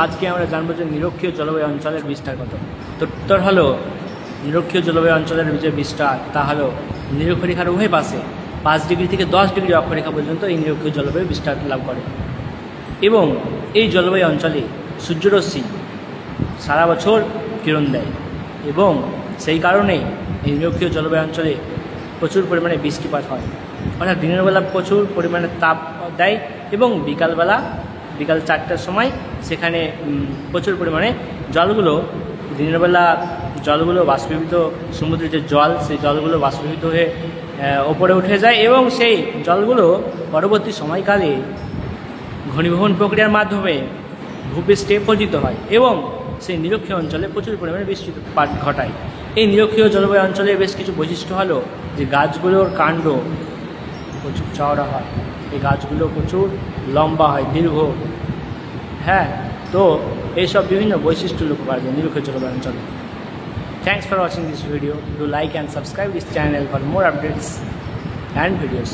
আজকে আমরা জানবো যে নিরক্ষীয় জলবায়ু অঞ্চলের বিস্তার কত। তো উত্তর হলো নিরক্ষীয় জলবায়ু অঞ্চলের যে বিস্তার তা হলো নিরক্ষরেখার উভয় পাশে 5 ডিগ্রি থেকে 10 ডিগ্রি অক্ষরেখা পর্যন্ত এই নিরক্ষীয় জলবায়ু বিস্তার লাভ করে এবং এই জলবায়ু অঞ্চলে সূর্যরশ্মি সারা বছর কিরণ দেয় এবং সেই কারণেই এই নিরক্ষীয় জলবায়ু অঞ্চলে প্রচুর পরিমাণে বৃষ্টিপাত হয়। অর্থাৎ দিনের বেলা প্রচুর পরিমাণে তাপ দেয় এবং বিকাল 4টার সময় সেখানে প্রচুর পরিমাণে দিনের বেলা জলগুলো বাষ্পীভূত, সমুদ্রের যে জল সেই জলগুলো বাষ্পীভূত হয়ে ওপরে উঠে যায় এবং সেই জলগুলো পরবর্তী সময়কালে ঘনীভবন প্রক্রিয়ার মাধ্যমে ভূপৃষ্ঠে পতিত হয় এবং সেই নিরক্ষীয় অঞ্চলে প্রচুর পরিমাণে বৃষ্টিপাত ঘটায়। এই নিরক্ষীয় জলবায়ু অঞ্চলে বেশ কিছু বৈশিষ্ট্য হলো যে গাছগুলোর কাণ্ড প্রচুর চওড়া হয়, এই গাছগুলো প্রচুর লম্বা হয়, দীর্ঘ। তো এইসব বিভিন্ন বৈশিষ্ট্য লক্ষ্য করা যায় নিরক্ষীয় জলবায়ু অঞ্চলে। Thanks for watching this video. Do like and subscribe this channel for more updates and videos.